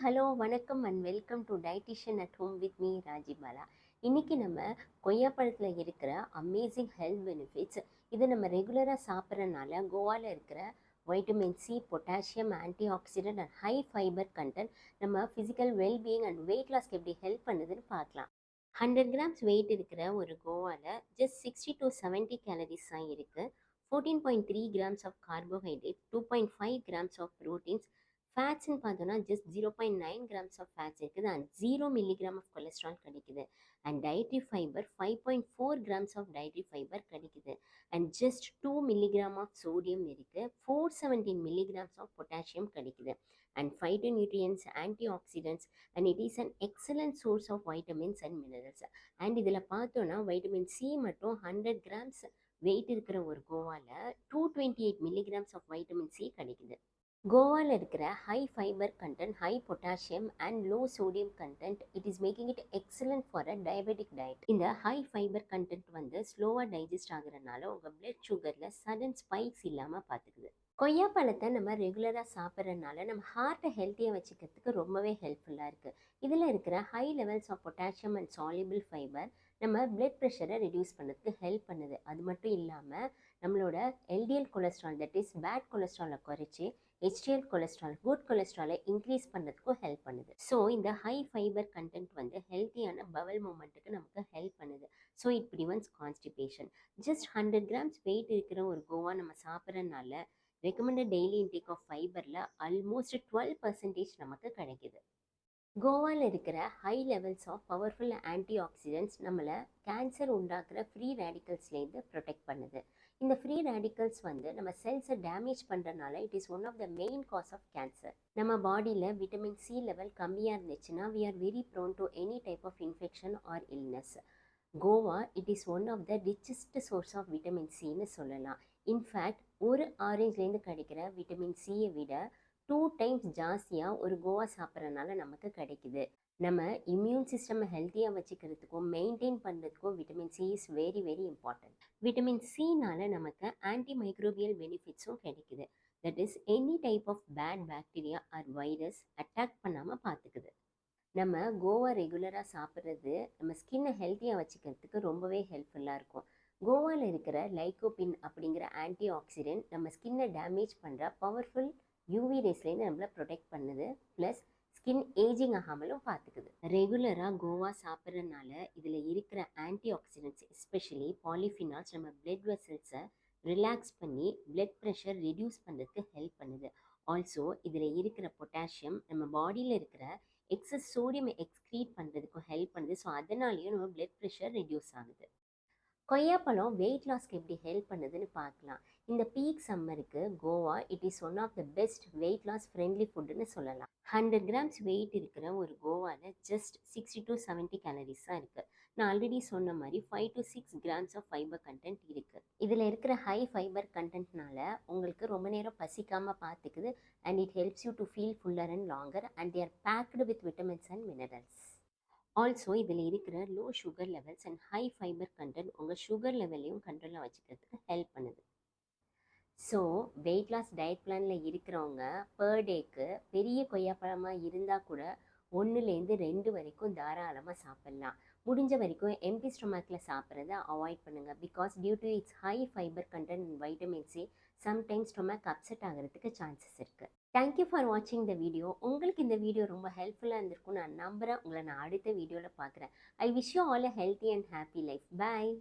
Hello வணக்கம் and welcome to dietitian at home with me Rajibala. இன்றைக்கி நம்ம கொய்யாப்பழத்தில் இருக்கிற அமேசிங் ஹெல்த் பெனிஃபிட்ஸ், இதை நம்ம ரெகுலராக சாப்பிட்றதுனால கோவாவில் இருக்கிற vitamin C, potassium, anti accident and high fibre content நம்ம ஃபிசிக்கல் வெல்பீயிங் அண்ட் வெயிட் லாஸ்க்கு எப்படி ஹெல்ப் பண்ணுதுன்னு பார்க்கலாம். 100 கிராம்ஸ் வெயிட் இருக்கிற ஒரு கோவாவில் ஜஸ்ட் 60 to 70 கேலரிஸ் தான் இருக்குது. 14.3 grams of carbohydrate, 2.5 grams of proteins, ஃபேட்ஸ்ன்னு பார்த்தோன்னா ஜஸ்ட் 0.9 கிராம்ஸ் ஆஃப் ஃபேட்ஸ் இருக்குது அண்ட் 0 மில்லிகிராம் ஆஃப் கொலஸ்ட்ரால் கிடைக்குது. And dietary fibre 5.4 grams of dietary fibre கிடைக்குது. And just 2 milligram of sodium இருக்குது. 417 மில்லிகிராம்ஸ் ஆஃப் பொட்டாசியம் கிடைக்குது. And phytonutrients, antioxidants, and it is an excellent source of vitamins and minerals. And இதில் பார்த்தோன்னா vitamin C மட்டும் 100 grams weight இருக்கிற ஒரு கோவாவில் 228 milligrams of vitamin C கிடைக்குது. கோவாவில் இருக்கிற high fibre content, high potassium and low sodium content, it is making it excellent for a diabetic diet. இந்த ஹை ஃபைபர் கண்டென்ட் வந்து ஸ்லோவாக டைஜஸ்ட் ஆகுறதுனால உங்கள் பிளட் சுகரில் சடன் ஸ்பைக்ஸ் இல்லாமல் பார்த்துக்குது. கொய்யாப்பழத்தை நம்ம ரெகுலராக சாப்பிட்றதுனால நம்ம ஹார்ட்டை ஹெல்த்தியாக வச்சுக்கிறதுக்கு ரொம்பவே ஹெல்ப்ஃபுல்லாக இருக்குது. இதில் இருக்கிற high levels of potassium and soluble fibre நம்ம பிளட் ப்ரெஷரை ரெடியூஸ் பண்ணுறதுக்கு ஹெல்ப் பண்ணுது. அது மட்டும் இல்லாமல் நம்மளோட LDL cholesterol, that is bad கொலஸ்ட்ராலை குறைச்சி ஹெச்டிஎல் கொலஸ்ட்ரால், குட் கொலஸ்ட்ராலை இன்க்ரீஸ் பண்ணுறதுக்கும் ஹெல்ப் பண்ணுது. ஸோ இந்த ஹை ஃபைபர் கண்டென்ட் வந்து ஹெல்த்தியான பவல் மூமெண்ட்டுக்கு நமக்கு ஹெல்ப் பண்ணுது. So it prevents constipation. Just 100 grams weight இருக்கிற ஒரு கோவா நம்ம சாப்பிட்றதுனால ரெக்கமெண்டட் டெய்லி இன்டேக் ஆஃப் ஃபைபரில் ஆல்மோஸ்ட் 12% நமக்கு கிடைக்குது. கோவாவில் இருக்கிற high levels of powerful antioxidants நம்மளை கேன்சர் உண்டாக்குற ஃப்ரீ ரேடிக்கல்ஸ்லேருந்து ப்ரொடெக்ட் பண்ணுது. இந்த ஃப்ரீ ரேடிக்கல்ஸ் வந்து நம்ம செல்ஸை டேமேஜ் பண்ணுறதுனால it is one of the main cause of cancer. நம்ம பாடியில் விட்டமின் சி லெவல் கம்மியாக இருந்துச்சுன்னா we are very prone to any type of infection or illness. Guava it is one of the richest source of vitamin சின்னு சொல்லலாம். In fact ஒரு ஆரஞ்சுலேருந்து கிடைக்கிற vitamin சியை விட 2 times ஜாஸ்தியாக ஒரு கோவா சாப்பிட்றதுனால நமக்கு கிடைக்குது. நம்ம இம்யூன் சிஸ்டமை ஹெல்த்தியாக வச்சுக்கிறதுக்கும் மெயின்டைன் பண்ணுறதுக்கும் vitamin C is very very important. Vitamin சினால் நமக்கு ஆன்டி மைக்ரோபியல் பெனிஃபிட்ஸும் கிடைக்குது. That is any type of bad bacteria or virus attack பண்ணாமல் பார்த்துக்குது. நம்ம கோவா ரெகுலராக சாப்பிட்றது நம்ம ஸ்கின்னை ஹெல்த்தியாக வச்சுக்கிறதுக்கு ரொம்பவே ஹெல்ப்ஃபுல்லாக இருக்கும். கோவாவில் இருக்கிற லைகோபின் அப்படிங்கிற ஆன்டி ஆக்சிடென்ட் நம்ம ஸ்கின்னை டேமேஜ் பண்ணுற பவர்ஃபுல் யூவி ரேஸ்லேருந்து நம்மளை ப்ரொடெக்ட் பண்ணுது. ப்ளஸ் ஸ்கின் ஏஜிங் ஆகாமலும் பார்த்துக்குது. ரெகுலராக கோவா சாப்பிட்றதுனால இதில் இருக்கிற ஆன்டி ஆக்சிடென்ட்ஸ், எஸ்பெஷலி பாலிஃபினால்ஸ், நம்ம பிளட் வெசல்ஸை ரிலாக்ஸ் பண்ணி பிளட் ப்ரெஷர் ரெடியூஸ் பண்ணுறதுக்கு ஹெல்ப் பண்ணுது. ஆல்சோ இதில் இருக்கிற பொட்டாசியம் நம்ம பாடியில் இருக்கிற எக்ஸஸ் சோடியம் எக்ஸ்க்ரீட் பண்ணுறதுக்கும் ஹெல்ப் பண்ணுது. ஸோ அதனாலேயும் நம்ம பிளட் ப்ரெஷர் ரெடியூஸ் ஆகுது. கொய்யாப்பழம் வெயிட் லாஸ்க்கு எப்படி ஹெல்ப் பண்ணுதுன்னு பார்க்கலாம். இந்த பீக் சம்மருக்கு guava it is one of the best weight loss friendly ஃபுட்டுன்னு சொல்லலாம். 100 கிராம்ஸ் வெயிட் இருக்கிற ஒரு கோவாவில் ஜஸ்ட் 60 to 70 கேலரிஸ் தான் இருக்குது. நான் ஆல்ரெடி சொன்ன மாதிரி 5 to 6 grams of fibre content இருக்குது. இதில் இருக்கிற ஹை ஃபைபர் கண்டென்ட்னால உங்களுக்கு ரொம்ப நேரம் பசிக்காமல் பார்த்துக்குது. And it helps you to feel fuller and longer and they are packed with vitamins and minerals. Also இதில் இருக்கிற low sugar levels and high fibre content உங்கள் சுகர் லெவலையும் கண்ட்ரோலாக வச்சுக்கிறதுக்கு ஹெல்ப் பண்ணுது. ஸோ வெயிட் லாஸ் டயட் பிளானில் இருக்கிறவங்க per டேக்கு பெரிய கொய்யாப்பழமாக இருந்தால் கூட 1-2 வரைக்கும் தாராளமாக சாப்பிட்லாம். முடிஞ்ச வரைக்கும் எம்டி ஸ்டொமக்கில் சாப்பிட்றத அவாய்ட் பண்ணுங்கள். Because due to its high fibre content and vitamin C sometimes stomach upset ஆகிறதுக்கு சான்சஸ் இருக்குது. தேங்க்யூ ஃபார் வாட்சிங் த வீடியோ. உங்களுக்கு இந்த வீடியோ ரொம்ப ஹெல்ப்ஃபுல்லாக இருந்திருக்கும் நான் நம்புகிறேன். உங்களை நான் அடுத்த வீடியோவில் பார்க்குறேன். I wish you all a healthy and happy life. Bye.